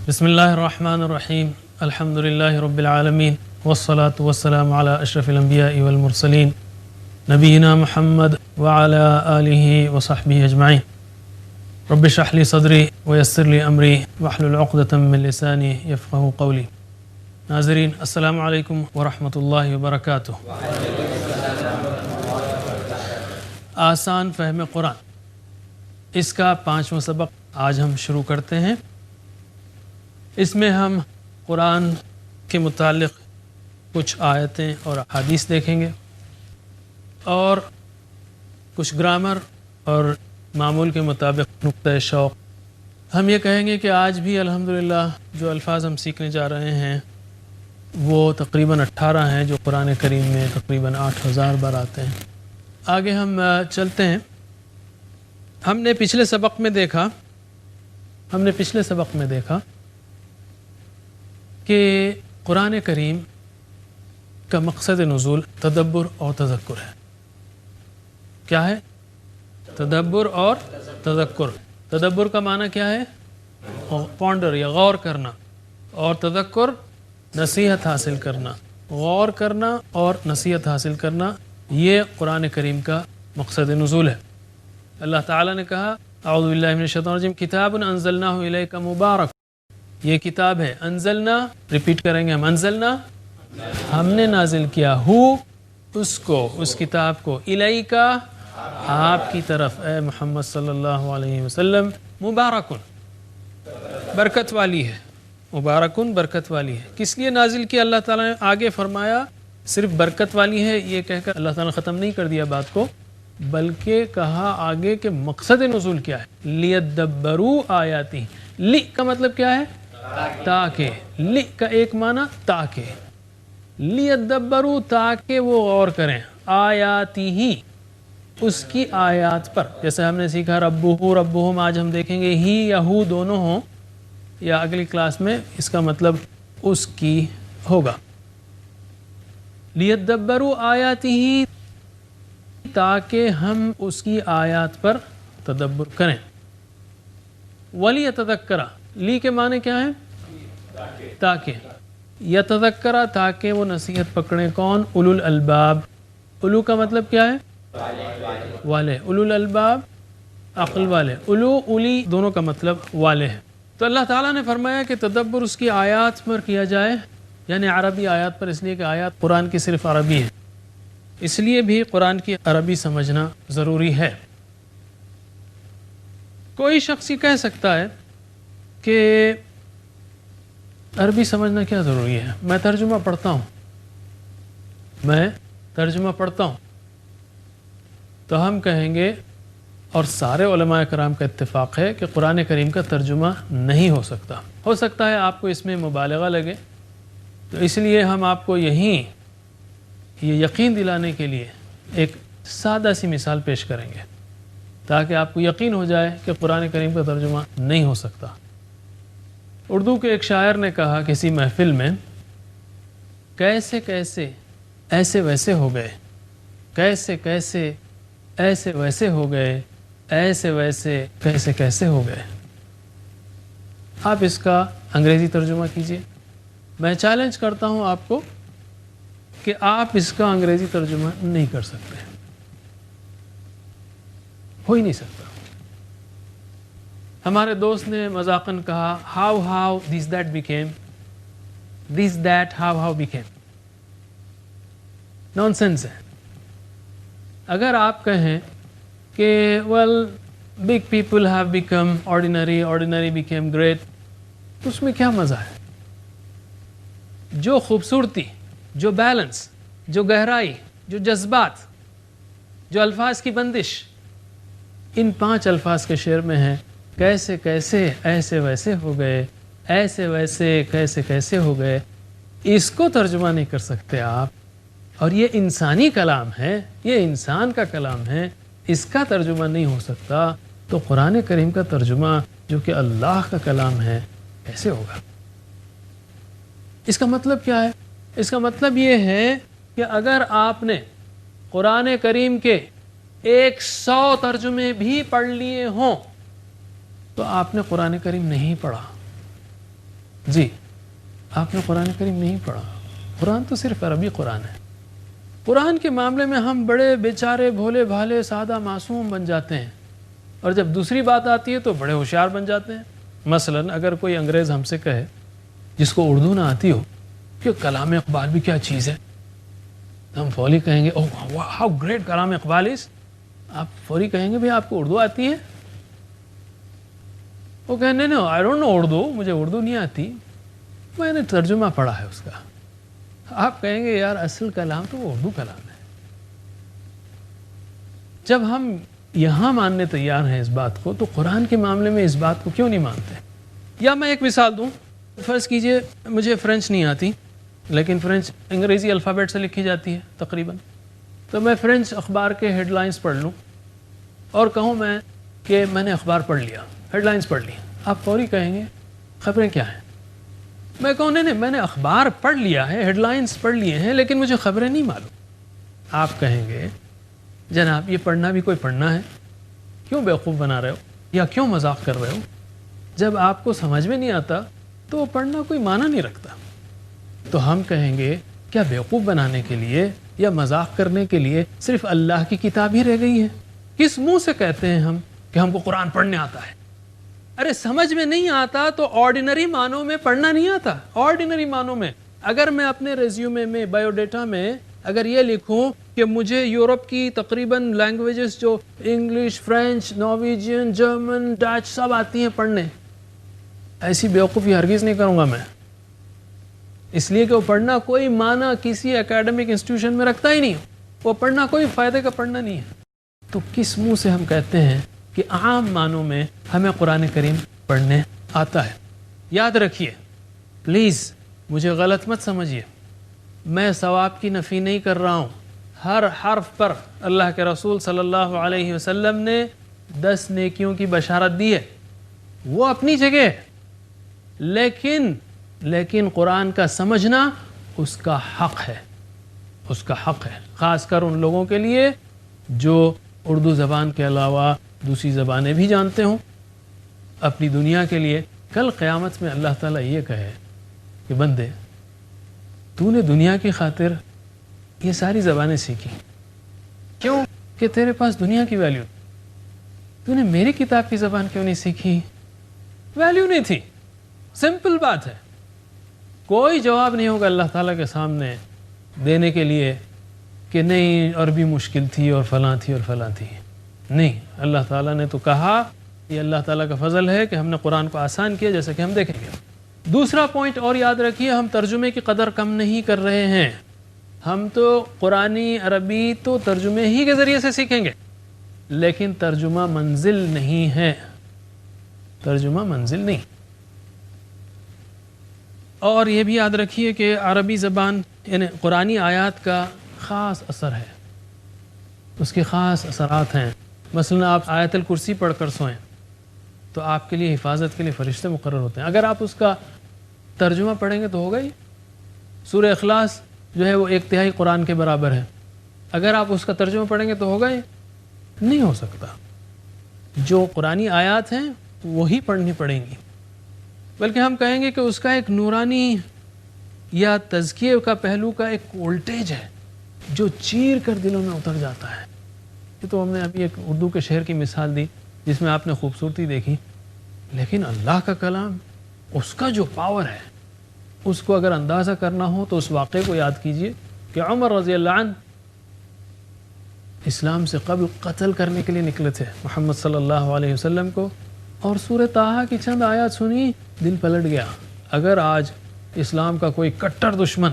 بسم اللہ الرحمن الرحیم الحمد للہ رب العالمین والصلاة والسلام علی اشرف الانبیاء والمرسلین نبینا محمد وعلی آلہ وصحبہ اجمعین رب اشرح لی صدری ویسر لی امری واحلل عقدۃ من لسانی یفقہوا قولی۔ ناظرین السلام علیکم ورحمۃ اللہ وبرکاتہ۔ آسان فہم قرآن، اس کا 5واں سبق آج ہم شروع کرتے ہیں۔ اس میں ہم قرآن کے متعلق کچھ آیتیں اور احادیث دیکھیں گے اور کچھ گرامر اور معمول کے مطابق نقطۂ شوق۔ ہم یہ کہیں گے کہ آج بھی الحمدللہ جو الفاظ ہم سیکھنے جا رہے ہیں وہ تقریباً 18 ہیں، جو قرآن کریم میں تقریباً 8000 بار آتے ہیں۔ آگے ہم چلتے ہیں۔ ہم نے پچھلے سبق میں دیکھا کہ قرآن کریم کا مقصد نزول تدبر اور تذکر ہے۔ کیا ہے؟ تدبر اور تذکر۔ تدبر کا معنی کیا ہے؟ پونڈر یا غور کرنا، اور تذکر نصیحت حاصل کرنا۔ غور کرنا اور نصیحت حاصل کرنا، یہ قرآن کریم کا مقصد نزول ہے۔ اللہ تعالیٰ نے کہا اعوذ باللہ من الشیطان الرجیم کتاب انزلناہ الیک مبارک، یہ کتاب ہے۔ انزلنا، ریپیٹ کریں گے ہم، انزلنا ہم نے نازل کیا، اس کو، اس کتاب کو، الیکا آپ کی طرف، اے محمد صلی اللہ علیہ وسلم، مبارکن برکت والی ہے، مبارکن برکت والی ہے۔ کس لیے نازل کیا؟ اللہ تعالیٰ نے آگے فرمایا صرف برکت والی ہے یہ کہہ کر اللہ تعالیٰ نے ختم نہیں کر دیا بات کو، بلکہ کہا آگے کہ مقصد نزول کیا ہے؟ لیدبروا آیاتی۔ لی کا مطلب کیا ہے؟ تاکہ۔ لی کا ایک معنی تاکہ، لیدبروا تاکہ وہ غور کریں، آیاتی ہی اس کی آیات پر۔ جیسے ہم نے سیکھا ربہ ربہم، آج ہم دیکھیں گے ہی یا ہو دونوں ہوں، یا اگلی کلاس میں اس کا مطلب اس کی ہوگا۔ لیدبروا آیاتی ہی، تاکہ ہم اس کی آیات پر تدبر کریں۔ وَلِيَتَذَكَّرَ، لی کے معنی کیا ہے؟ تاکہ۔ یتذکرہ، تاکہ وہ نصیحت پکڑیں۔ کون؟ اولو الالباب۔ اولو کا مطلب کیا ہے؟ والے۔ اولو الالباب عقل والے، اولو اولی دونوں کا مطلب والے ہیں۔ تو اللہ تعالیٰ نے فرمایا کہ تدبر اس کی آیات پر کیا جائے، یعنی عربی آیات پر، اس لیے کہ آیات قرآن کی صرف عربی ہے، اس لیے بھی قرآن کی عربی سمجھنا ضروری ہے۔ کوئی شخص یہ کہہ سکتا ہے کہ عربی سمجھنا کیا ضروری ہے، میں ترجمہ پڑھتا ہوں، تو ہم کہیں گے، اور سارے علماء کرام کا اتفاق ہے کہ قرآن کریم کا ترجمہ نہیں ہو سکتا۔ ہو سکتا ہے آپ کو اس میں مبالغہ لگے، تو اس لیے ہم آپ کو یہ یقین دلانے کے لیے ایک سادہ سی مثال پیش کریں گے، تاکہ آپ کو یقین ہو جائے کہ قرآن کریم کا ترجمہ نہیں ہو سکتا۔ اردو کے ایک شاعر نے کہا کسی محفل میں، کیسے کیسے ایسے ویسے ہو گئے، کیسے کیسے ایسے ویسے ہو گئے، ایسے ویسے کیسے کیسے ہو گئے۔ آپ اس کا انگریزی ترجمہ کیجئے۔ میں چیلنج کرتا ہوں آپ کو کہ آپ اس کا انگریزی ترجمہ نہیں کر سکتے، ہو ہی نہیں سکتا۔ ہمارے دوست نے مذاقاً کہا how this that became, this that how became. Naan sense ہے۔ اگر آپ کہیں کہ well big people have become ordinary became great، تو اس میں کیا مزہ ہے؟ جو خوبصورتی، جو بیلنس، جو گہرائی، جو جذبات، جو الفاظ کی بندش ان 5 الفاظ کے شعر میں ہیں، کیسے کیسے ایسے ویسے ہو گئے، ایسے ویسے کیسے کیسے ہو گئے، اس کو ترجمہ نہیں کر سکتے آپ۔ اور یہ انسانی کلام ہے، یہ انسان کا کلام ہے، اس کا ترجمہ نہیں ہو سکتا، تو قرآن کریم کا ترجمہ جو کہ اللہ کا کلام ہے کیسے ہوگا؟ اس کا مطلب کیا ہے؟ اس کا مطلب یہ ہے کہ اگر آپ نے قرآن کریم کے 100 ترجمے بھی پڑھ لیے ہوں تو آپ نے قرآن کریم نہیں پڑھا۔ جی آپ نے قرآن کریم نہیں پڑھا، قرآن تو صرف عربی قرآن ہے۔ قرآن کے معاملے میں ہم بڑے بیچارے بھولے بھالے سادہ معصوم بن جاتے ہیں، اور جب دوسری بات آتی ہے تو بڑے ہوشیار بن جاتے ہیں۔ مثلا اگر کوئی انگریز ہم سے کہے جس کو اردو نہ آتی ہو کہ کلام اقبال بھی کیا چیز ہے، تو ہم فوری کہیں گے اوہ ہاؤ گریٹ کلام اقبال از۔ آپ فوری کہیں گے بھئی آپ کو اردو آتی ہے؟ وہ کہیں نہیں نو آئی ڈونٹ نو اردو، مجھے اردو نہیں آتی، میں نے ترجمہ پڑھا ہے اس کا۔ آپ کہیں گے یار اصل کلام تو وہ اردو کلام ہے۔ جب ہم یہاں ماننے تیار ہیں اس بات کو، تو قرآن کے معاملے میں اس بات کو کیوں نہیں مانتے؟ یا میں ایک مثال دوں، فرض کیجئے مجھے فرینچ نہیں آتی، لیکن فرینچ انگریزی الفابیٹ سے لکھی جاتی ہے تقریباً، تو میں فرینچ اخبار کے ہیڈ لائنز پڑھ لوں اور کہوں میں کہ میں نے اخبار پڑھ لیا، ہیڈ لائنز پڑھ لی، آپ فوری کہیں گے خبریں کیا ہیں؟ میں کہوں نہیں میں نے اخبار پڑھ لیا ہے، ہیڈ لائنز پڑھ لیے ہیں، لیکن مجھے خبریں نہیں معلوم۔ آپ کہیں گے جناب یہ پڑھنا بھی کوئی پڑھنا ہے؟ کیوں بیوقوف بنا رہے ہو یا کیوں مذاق کر رہے ہو؟ جب آپ کو سمجھ میں نہیں آتا تو وہ پڑھنا کوئی معنی نہیں رکھتا۔ تو ہم کہیں گے کیا بیوقوف بنانے کے لیے یا مذاق کرنے کے لیے صرف اللہ کی کتاب ہی رہ گئی ہے؟ کس منہ سے کہتے ہیں ہم کہ ہم کو قرآن پڑھنے آتا ہے؟ ارے سمجھ میں نہیں آتا تو آرڈینری معنوں میں پڑھنا نہیں آتا۔ آرڈینری معنوں میں اگر میں اپنے ریزیومے میں بایو ڈیٹا میں اگر یہ لکھوں کہ مجھے یورپ کی تقریباً لینگویجز جو English, French, Norwegian, German, Dutch سب آتی ہیں پڑھنے، ایسی بیوقوفی ہرگز نہیں کروں گا میں، اس لیے کہ وہ پڑھنا کوئی معنی کسی اکیڈمک انسٹیٹیوشن میں رکھتا ہی نہیں، وہ پڑھنا کوئی فائدے کا پڑھنا نہیں ہے۔ تو کس منہ سے ہم کہتے ہیں کہ عام معنوں میں ہمیں قرآن کریم پڑھنے آتا ہے؟ یاد رکھیے پلیز، مجھے غلط مت سمجھیے، میں ثواب کی نفی نہیں کر رہا ہوں۔ ہر حرف پر اللہ کے رسول صلی اللہ علیہ وسلم نے 10 نیکیوں کی بشارت دی ہے، وہ اپنی جگہ ہے، لیکن قرآن کا سمجھنا اس کا حق ہے، اس کا حق ہے، خاص کر ان لوگوں کے لیے جو اردو زبان کے علاوہ دوسری زبانیں بھی جانتے ہوں۔ اپنی دنیا کے لیے کل قیامت میں اللہ تعالیٰ یہ کہے کہ بندے تو نے دنیا کی خاطر یہ ساری زبانیں سیکھی، کیوں کہ تیرے پاس دنیا کی ویلیو، تو نے میری کتاب کی زبان کیوں نہیں سیکھی؟ ویلیو نہیں تھی، سمپل بات ہے۔ کوئی جواب نہیں ہوگا اللہ تعالیٰ کے سامنے دینے کے لیے کہ نہیں عربی مشکل تھی اور فلاں تھی اور فلاں تھی، نہیں، اللہ تعالیٰ نے تو کہا، یہ اللہ تعالیٰ کا فضل ہے کہ ہم نے قرآن کو آسان کیا، جیسا کہ ہم دیکھیں گے۔ دوسرا پوائنٹ اور یاد رکھیے، ہم ترجمے کی قدر کم نہیں کر رہے ہیں، ہم تو قرآنی عربی تو ترجمے ہی کے ذریعے سے سیکھیں گے، لیکن ترجمہ منزل نہیں ہے، ترجمہ منزل نہیں۔ اور یہ بھی یاد رکھیے کہ عربی زبان یعنی قرآنی آیات کا خاص اثر ہے، اس کے خاص اثرات ہیں۔ مثلا آپ آیت الکرسی پڑھ کر سوئیں تو آپ کے لیے حفاظت کے لیے فرشتے مقرر ہوتے ہیں، اگر آپ اس کا ترجمہ پڑھیں گے تو ہوگا ہی۔ سورہ اخلاص جو ہے وہ 1/3 قرآن کے برابر ہے، اگر آپ اس کا ترجمہ پڑھیں گے تو ہوگا ہی نہیں، ہو سکتا۔ جو قرآنی آیات ہیں وہی پڑھنی پڑیں گی، بلکہ ہم کہیں گے کہ اس کا ایک نورانی یا تزکیے کا پہلو کا ایک وولٹیج ہے جو چیر کر دلوں میں اتر جاتا ہے۔ یہ تو ہم نے ابھی ایک اردو کے شعر کی مثال دی جس میں آپ نے خوبصورتی دیکھی، لیکن اللہ کا کلام، اس کا جو پاور ہے، اس کو اگر اندازہ کرنا ہو تو اس واقعے کو یاد کیجئے کہ عمر رضی اللہ عنہ اسلام سے قبل قتل کرنے کے لیے نکلے تھے محمد صلی اللہ علیہ وسلم کو، اور سورہ طٰہٰ کی چند آیات سنی، دل پلٹ گیا۔ اگر آج اسلام کا کوئی کٹر دشمن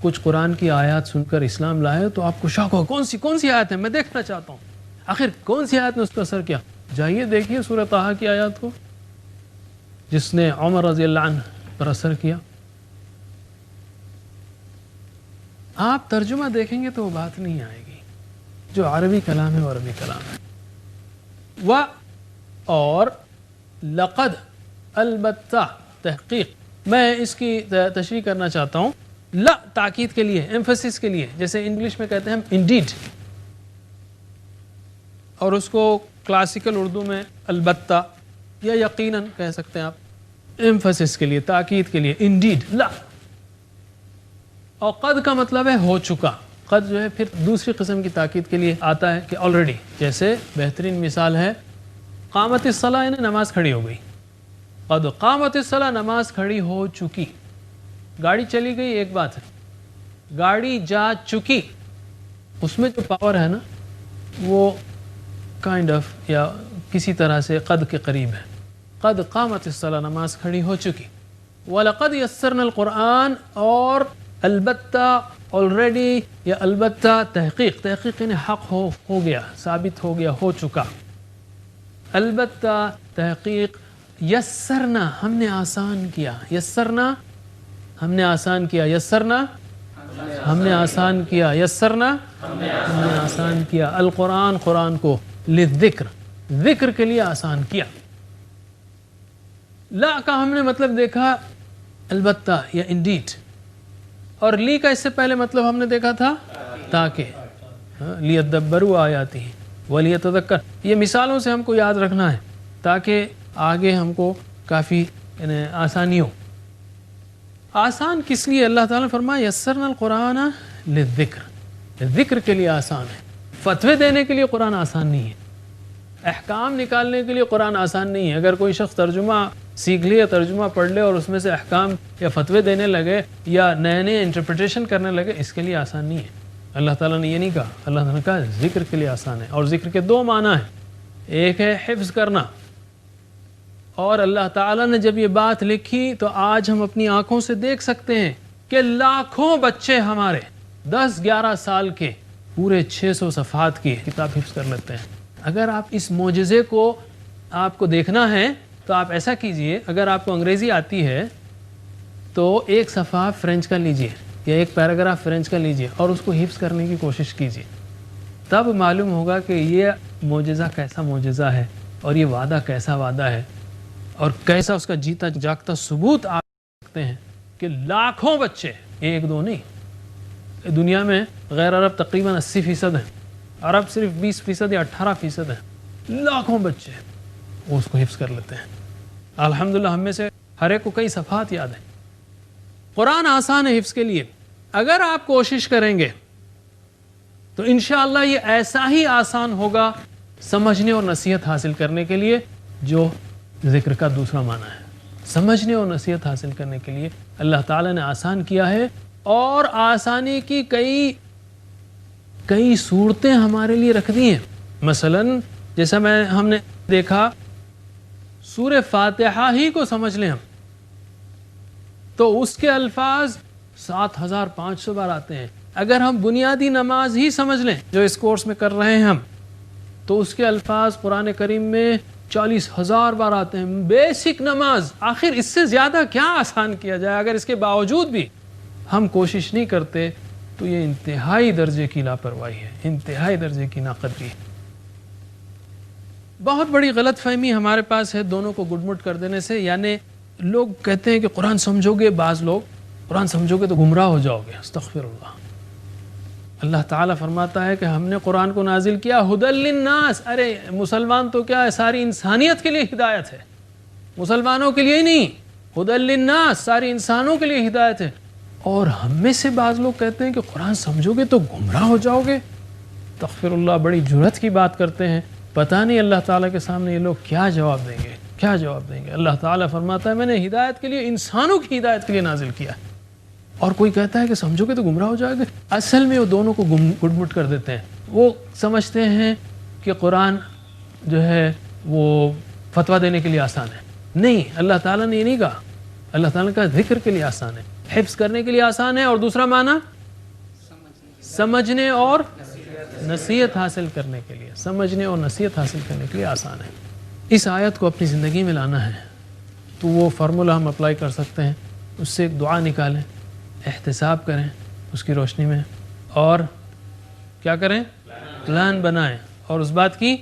کچھ قرآن کی آیات سن کر اسلام لائے تو آپ کو شوق ہو، کون سی آیت ہے، میں دیکھنا چاہتا ہوں آخر کون سی آیت نے اس پر اثر کیا۔ جائیے دیکھیے سورہ طٰہٰ کی آیات کو جس نے عمر رضی اللہ عنہ پر اثر کیا۔ آپ ترجمہ دیکھیں گے تو وہ بات نہیں آئے گی، جو عربی کلام ہے وہ عربی کلام ہے۔ اور لقد، البتہ، تحقیق، میں اس کی تشریح کرنا چاہتا ہوں، لا تاکید کے لیے، ایمفیسس کے لیے، جیسے انگلش میں کہتے ہیں ہم انڈیڈ، اور اس کو کلاسیکل اردو میں البتہ یا یقیناً کہہ سکتے ہیں آپ، ایمفسس کے لیے، تاکید کے لیے، انڈیڈ لا. اور قد کا مطلب ہے ہو چکا. قد جو ہے پھر دوسری قسم کی تاکید کے لیے آتا ہے کہ آلریڈی. جیسے بہترین مثال ہے قامت الصلاۃ، یعنی نماز کھڑی ہو گئی. قد قامت الصلاۃ، نماز کھڑی ہو چکی. گاڑی چلی گئی ایک بات ہے، گاڑی جا چکی، اس میں جو پاور ہے نا وہ کائنڈ آف یا کسی طرح سے قد کے قریب ہے. قد قامت الصلاۃ، نماز کھڑی ہو چکی. وَلَقَدْ يَسَّرْنَا الْقُرْآنَ، اور البتہ آلریڈی یا البتہ تحقیق یعنی حق ہو گیا، ثابت ہو گیا، ہو چکا. البتہ تحقیق، یسرنا ہم نے آسان کیا. یسرنا ہم نے آسان کیا. یسرنا ہم نے آسان کیا. یسرنا ہم نے آسان کیا. القرآن، قرآن کو، للذکر، ذکر کے لیے آسان کیا. لا کا ہم نے مطلب دیکھا البتہ یا انڈیڈ، اور لی کا اس سے پہلے مطلب ہم نے دیکھا تھا تاکہ. لیدبروا آیاتہ ولیتذکر. یہ مثالوں سے ہم کو یاد رکھنا ہے تاکہ آگے ہم کو کافی آسانی ہو. آسان کس لیے؟ اللہ تعالیٰ نے فرمایا یسرنا القرآن للذکر، ذکر کے لیے آسان ہے. فتوے دینے کے لیے قرآن آسان نہیں ہے، احکام نکالنے کے لیے قرآن آسان نہیں ہے. اگر کوئی شخص ترجمہ سیکھ لے یا ترجمہ پڑھ لے اور اس میں سے احکام یا فتوے دینے لگے یا نئے نئے انٹرپریٹیشن کرنے لگے، اس کے لیے آسان نہیں ہے. اللہ تعالیٰ نے یہ نہیں کہا. اللہ تعالیٰ نے کہا ذکر کے لیے آسان ہے. اور ذکر کے دو معنی ہیں، ایک ہے حفظ کرنا، اور اللہ تعالیٰ نے جب یہ بات لکھی تو آج ہم اپنی آنکھوں سے دیکھ سکتے ہیں کہ لاکھوں بچے ہمارے 10-11 سال کے پورے 600 صفحات کی کتاب حفظ کر لیتے ہیں. اگر آپ اس معجزے کو آپ کو دیکھنا ہے تو آپ ایسا کیجئے، اگر آپ کو انگریزی آتی ہے تو ایک صفحہ فرینچ کا لیجئے یا ایک پیراگراف فرینچ کا لیجئے اور اس کو حفظ کرنے کی کوشش کیجئے. تب معلوم ہوگا کہ یہ معجزہ کیسا معجزہ ہے اور یہ وعدہ کیسا وعدہ ہے اور کیسا اس کا جیتا جاگتا ثبوت آپ سکتے ہیں کہ لاکھوں بچے، ایک دو نہیں، دنیا میں غیر عرب تقریباً 80% ہیں، عرب صرف 20% یا 18% ہیں، لاکھوں بچے وہ اس کو حفظ کر لیتے ہیں. الحمدللہ ہم میں سے ہر ایک کو کئی صفحات یاد ہیں. قرآن آسان ہے حفظ کے لیے. اگر آپ کوشش کریں گے تو انشاءاللہ یہ ایسا ہی آسان ہوگا سمجھنے اور نصیحت حاصل کرنے کے لیے، جو ذکر کا دوسرا معنی ہے. سمجھنے اور نصیحت حاصل کرنے کے لیے اللہ تعالیٰ نے آسان کیا ہے، اور آسانی کی کئی صورتیں ہمارے لیے رکھ دی ہیں. مثلا جیسا ہم نے دیکھا، سورہ فاتحہ ہی کو سمجھ لیں ہم تو اس کے الفاظ 7500 بار آتے ہیں. اگر ہم بنیادی نماز ہی سمجھ لیں جو اس کورس میں کر رہے ہیں ہم، تو اس کے الفاظ قرآن کریم میں 40,000 بار آتے ہیں. بیسک نماز، آخر اس سے زیادہ کیا آسان کیا جائے؟ اگر اس کے باوجود بھی ہم کوشش نہیں کرتے تو یہ انتہائی درجے کی لاپرواہی ہے، انتہائی درجے کی ناقدری ہے. بہت بڑی غلط فہمی ہمارے پاس ہے دونوں کو گڈ مٹ کر دینے سے. یعنی لوگ کہتے ہیں کہ قرآن سمجھو گے، بعض لوگ قرآن سمجھو گے تو گمراہ ہو جاؤ گے. استغفر اللہ. اللہ تعالیٰ فرماتا ہے کہ ہم نے قرآن کو نازل کیا ہدی للناس. ارے مسلمان تو کیا ہے، ساری انسانیت کے لیے ہدایت ہے، مسلمانوں کے لیے ہی نہیں، ہدی للناس، ساری انسانوں کے لیے ہدایت ہے. اور ہم میں سے بعض لوگ کہتے ہیں کہ قرآن سمجھو گے تو گمراہ ہو جاؤ گے. استغفر اللہ. بڑی جرأت کی بات کرتے ہیں. پتہ نہیں اللہ تعالیٰ کے سامنے یہ لوگ کیا جواب دیں گے، کیا جواب دیں گے. اللہ تعالیٰ فرماتا ہے میں نے ہدایت کے لیے، انسانوں کی ہدایت کے لیے نازل کیا ہے. اور کوئی کہتا ہے کہ سمجھو گے تو گمراہ ہو جائے گا. اصل میں وہ دونوں کو گڈ مٹ کر دیتے ہیں. وہ سمجھتے ہیں کہ قرآن جو ہے وہ فتویٰ دینے کے لیے آسان ہے. نہیں، اللہ تعالیٰ نے یہ نہیں کہا. اللہ تعالیٰ نے کہا ذکر کے لیے آسان ہے، حفظ کرنے کے لیے آسان ہے، اور دوسرا معنی سمجھنے اور نصیحت حاصل کرنے کے لیے، سمجھنے اور نصیحت حاصل کرنے کے لیے آسان ہے. اس آیت کو اپنی زندگی میں لانا ہے تو وہ فارمولہ ہم اپلائی کر سکتے ہیں. اس سے ایک دعا نکالیں، احتساب کریں اس کی روشنی میں، اور کیا کریں؟ پلان بنائیں اور اس بات کی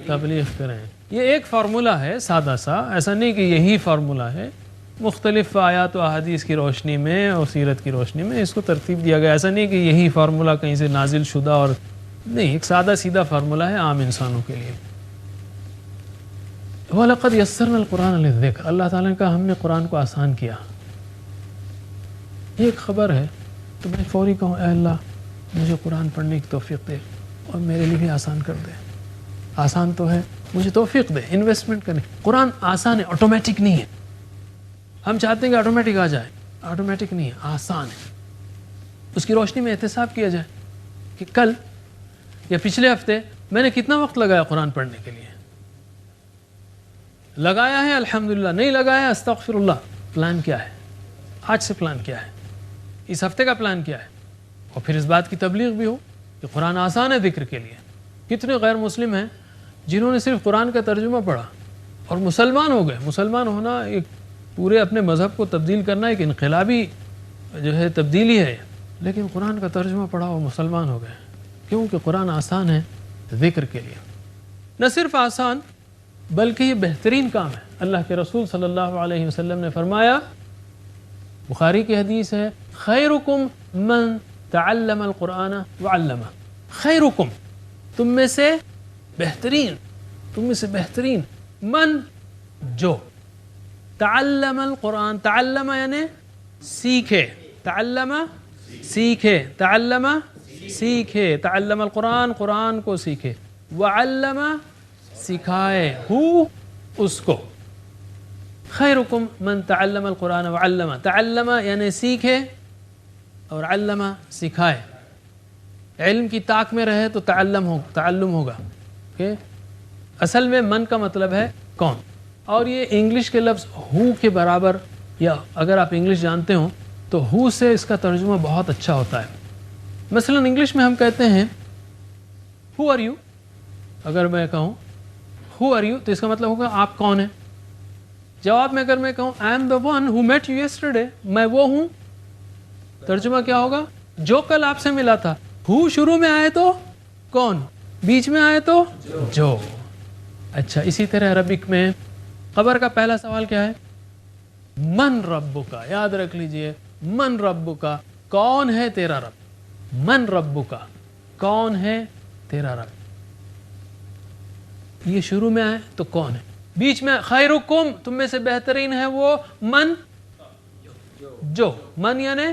تبلیغ کریں. یہ ایک فارمولہ ہے سادہ سا، ایسا نہیں کہ یہی فارمولہ ہے. مختلف آیات و احادیث کی روشنی میں اور سیرت کی روشنی میں اس کو ترتیب دیا گیا. ایسا نہیں کہ یہی فارمولہ کہیں سے نازل شدہ، اور نہیں، ایک سادہ سیدھا فارمولہ ہے عام انسانوں کے لیے. وَلَقَدْ يَسَّرْنَا الْقُرْآنَ لِلذِّكْرِ، اللہ تعالیٰ نے کہا ہم نے قرآن کو آسان کیا. یہ ایک خبر ہے تو میں فوری کہوں اے اللہ مجھے قرآن پڑھنے کی توفیق دے اور میرے لیے بھی آسان کر دے. آسان تو ہے، مجھے توفیق دے انویسٹمنٹ کرنے. قرآن آسان ہے، آٹومیٹک نہیں ہے. ہم چاہتے ہیں کہ آٹومیٹک آ جائے، آٹومیٹک نہیں ہے، آسان ہے. اس کی روشنی میں احتساب کیا جائے کہ کل یا پچھلے ہفتے میں نے کتنا وقت لگایا قرآن پڑھنے کے لیے. لگایا ہے الحمدللہ، نہیں لگایا استغفر اللہ. پلان کیا ہے؟ آج سے پلان کیا ہے؟ اس ہفتے کا پلان کیا ہے؟ اور پھر اس بات کی تبلیغ بھی ہو کہ قرآن آسان ہے ذکر کے لیے. کتنے غیر مسلم ہیں جنہوں نے صرف قرآن کا ترجمہ پڑھا اور مسلمان ہو گئے. مسلمان ہونا ایک پورے اپنے مذہب کو تبدیل کرنا ایک انقلابی جو ہے تبدیلی ہے، لیکن قرآن کا ترجمہ پڑھا اور مسلمان ہو گئے. کیونکہ قرآن آسان ہے ذکر کے لیے. نہ صرف آسان بلکہ یہ بہترین کام ہے. اللہ کے رسول صلی اللہ علیہ وسلم نے فرمایا، بخاری کی حدیث ہے، خیرکم من تعلم القرآن وعلمہ. خیرکم، تم میں سے بہترین، تم میں سے بہترین، من جو، تعلم القرآن، تعلم یعنی سیکھے، تعلم سیکھے، تعلم سیکھے، تعلم القرآن قرآن کو سیکھے، وعلم سکھائے، ہو اس کو. خیرکم من تعلم القرآن وعلم، تعلم یعنی سیکھے اور علم سکھائے. علم کی طاق میں رہے تو تعلم ہوگا. اصل میں من کا مطلب ہے کون، اور یہ انگلش کے لفظ ہو کے برابر، یا اگر آپ انگلش جانتے ہوں تو ہو سے اس کا ترجمہ بہت اچھا ہوتا ہے. مثلا انگلش میں ہم کہتے ہیں ہو آر یو. اگر میں کہوں ہو آر یو تو اس کا مطلب ہوگا آپ کون ہیں. جواب میں اگر میں کہوں I am the one who met you yesterday, میں وہ ہوں، ترجمہ کیا ہوگا؟ جو کل آپ سے ملا تھا. ہو شروع میں آئے تو کون، بیچ میں آئے تو جو. اچھا، اسی طرح عربک میں قبر کا پہلا سوال کیا ہے؟ من ربک. یاد رکھ لیجئے، من ربک، کون ہے تیرا رب. من ربک، کون ہے تیرا رب. یہ شروع میں آئے تو کون ہے، بیچ میں خیرکم، تم میں سے بہترین ہے وہ، من جو، من یعنی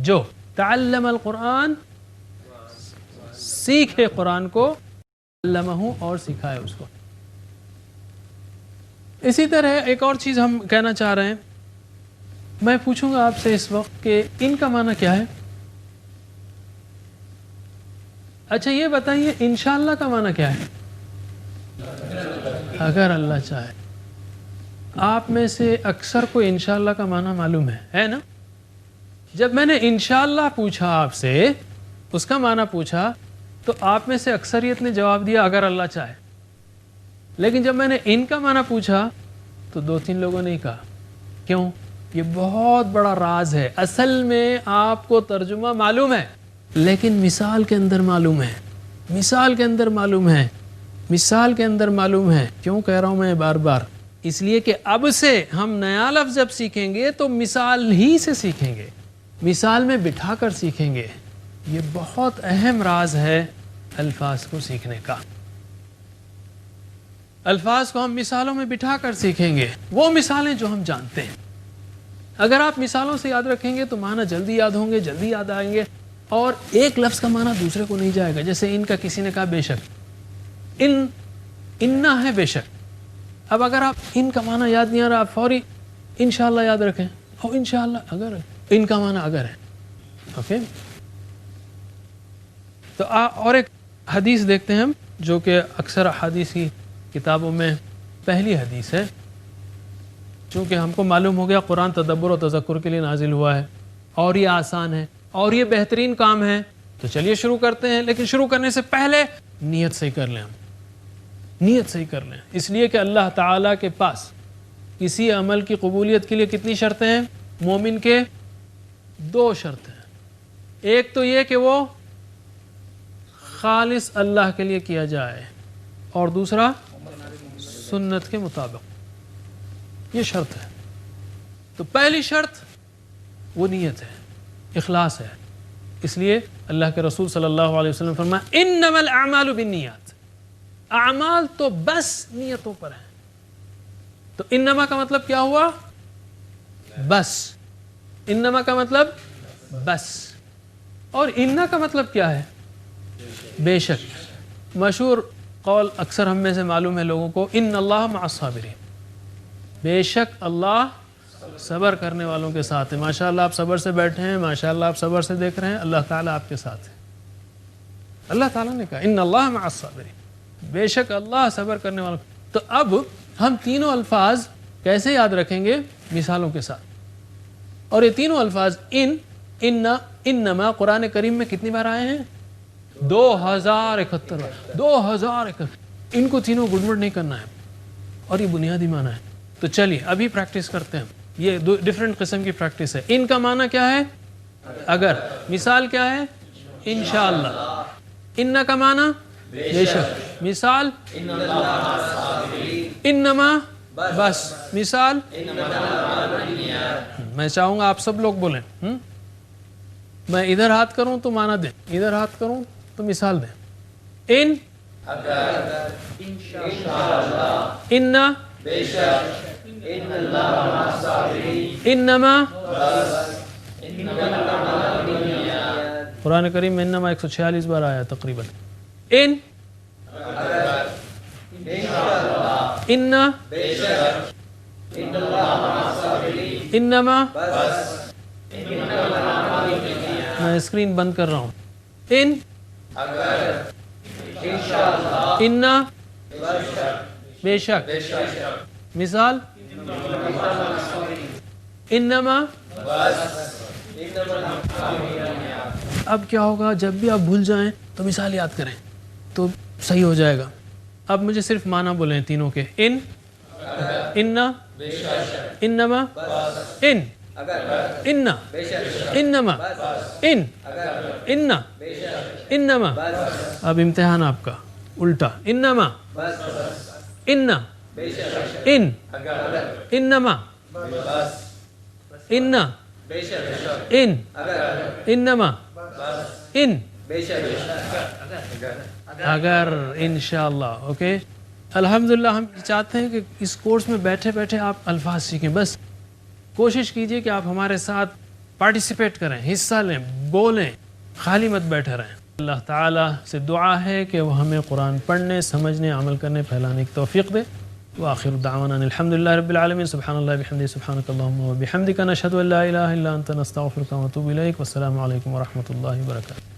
جو، تعلم القرآن سیکھے قرآن کو، علمہ اور سکھائے اس کو. اسی طرح ایک اور چیز ہم کہنا چاہ رہے ہیں. میں پوچھوں گا آپ سے اس وقت کہ ان کا معنی کیا ہے. اچھا یہ بتائیے انشاءاللہ کا معنی کیا ہے؟ اگر اللہ چاہے. آپ میں سے اکثر کو انشاءاللہ کا معنی معلوم ہے نا؟ جب میں نے انشاءاللہ پوچھا آپ سے، اس کا معنی پوچھا، تو آپ میں سے اکثریت نے جواب دیا اگر اللہ چاہے. لیکن جب میں نے ان کا معنی پوچھا تو 2-3 لوگوں نے کہا. کیوں؟ یہ بہت بڑا راز ہے. اصل میں آپ کو ترجمہ معلوم ہے لیکن مثال کے اندر معلوم ہے، مثال کے اندر معلوم ہے، مثال کے اندر معلوم ہے. کیوں کہہ رہا ہوں میں بار بار؟ اس لیے کہ اب سے ہم نیا لفظ جب سیکھیں گے تو مثال ہی سے سیکھیں گے، مثال میں بٹھا کر سیکھیں گے. یہ بہت اہم راز ہے الفاظ کو سیکھنے کا. الفاظ کو ہم مثالوں میں بٹھا کر سیکھیں گے، وہ مثالیں جو ہم جانتے ہیں. اگر آپ مثالوں سے یاد رکھیں گے تو معنی جلدی یاد ہوں گے، جلدی یاد آئیں گے، اور ایک لفظ کا معنی دوسرے کو نہیں جائے گا. جیسے ان کا کسی نے کہا بے شک، اننا ہے بے شک. اب اگر آپ ان کا معنی یاد نہیں آ رہا، آپ فوری انشاءاللہ یاد رکھیں. اور انشاءاللہ اگر ان کا معنی اگر ہے. اوکے، تو اور ایک حدیث دیکھتے ہیں ہم، جو کہ اکثر حدیث کی کتابوں میں پہلی حدیث ہے. چونکہ ہم کو معلوم ہو گیا قرآن تدبر و تذکر کے لیے نازل ہوا ہے، اور یہ آسان ہے اور یہ بہترین کام ہے، تو چلیے شروع کرتے ہیں. لیکن شروع کرنے سے پہلے نیت صحیح کر لیں. ہم نیت صحیح کر لیں، اس لیے کہ اللہ تعالیٰ کے پاس کسی عمل کی قبولیت کے لیے کتنی شرطیں ہیں؟ مومن کے 2 شرطیں ہیں. ایک تو یہ کہ وہ خالص اللہ کے لیے کیا جائے، اور دوسرا سنت کے مطابق. یہ شرط ہے. تو پہلی شرط وہ نیت ہے، اخلاص ہے. اس لیے اللہ کے رسول صلی اللہ علیہ وسلم فرمایا انما الاعمال بالنیات، اعمال تو بس نیتوں پر ہیں. تو انما کا مطلب کیا ہوا؟ بس. انما کا مطلب بس. اور انا کا مطلب کیا ہے؟ بے شک. مشہور قول اکثر ہم میں سے معلوم ہے لوگوں کو، ان اللہ مع الصابرین، بے شک اللہ صبر کرنے والوں کے ساتھ ہے. ماشاءاللہ آپ صبر سے بیٹھے ہیں، ماشاءاللہ آپ صبر سے دیکھ رہے ہیں، اللہ تعالیٰ آپ کے ساتھ ہے. اللہ تعالیٰ نے کہا ان اللہ مع الصابرین، بے شک اللہ صبر کرنے والوں. تو اب ہم تینوں الفاظ کیسے یاد رکھیں گے؟ مثالوں کے ساتھ. اور یہ تینوں الفاظ انما قرآن کریم میں کتنی بار آئے ہیں؟ 2071 بار. 2071. ان کو تینوں گڑبڑ نہیں کرنا ہے، اور یہ بنیادی معنی ہے. تو چلیے ابھی پریکٹس کرتے ہیں. یہ دو ڈیفرنٹ قسم کی پریکٹس ہے. ان کا معنی کیا ہے؟ اگر. مثال کیا ہے؟ انشاءاللہ. ان کا معنی بے شک. مثال انما بس. مثال میں چاہوں گا آپ سب لوگ بولیں. میں ادھر ہاتھ کروں تو معنی دیں، ادھر ہاتھ کروں تو مثال دیں. ان اننا بے شک، انما قرآن کریم میں انما 146 بار آیا تقریباً. ان اننا انما. میں اسکرین بند کر رہا ہوں. ان اننا بے شک. مثال انما. اب کیا ہوگا؟ جب بھی آپ بھول جائیں تو مثال یاد کریں تو صحیح ہو جائے گا. اب مجھے صرف معنی بولیں تینوں کے. ان اننا انما ان اننا انما ان اننا انما. اب امتحان آپ کا الٹا. انما اننا ان انما اننا ان انما ان اگر. انشاءاللہ. اوکے. الحمدللہ ہم چاہتے ہیں کہ اس کورس میں بیٹھے بیٹھے آپ الفاظ سیکھیں. بس کوشش کیجئے کہ آپ ہمارے ساتھ پارٹیسپیٹ کریں، حصہ لیں، بولیں، خالی مت بیٹھے رہیں. اللہ تعالیٰ سے دعا ہے کہ وہ ہمیں قرآن پڑھنے، سمجھنے، عمل کرنے، پھیلانے کی توفیق دے. وآخر دعوانا الحمدللہ رب العالمین. سبحان اللہ بحمدہ، سبحانک اللہم وبحمدک، نشہد ان لا الہ الا انت، نستغفرک ونتوب الیک. والسلام علیکم ورحمۃ اللہ وبرکاتہ.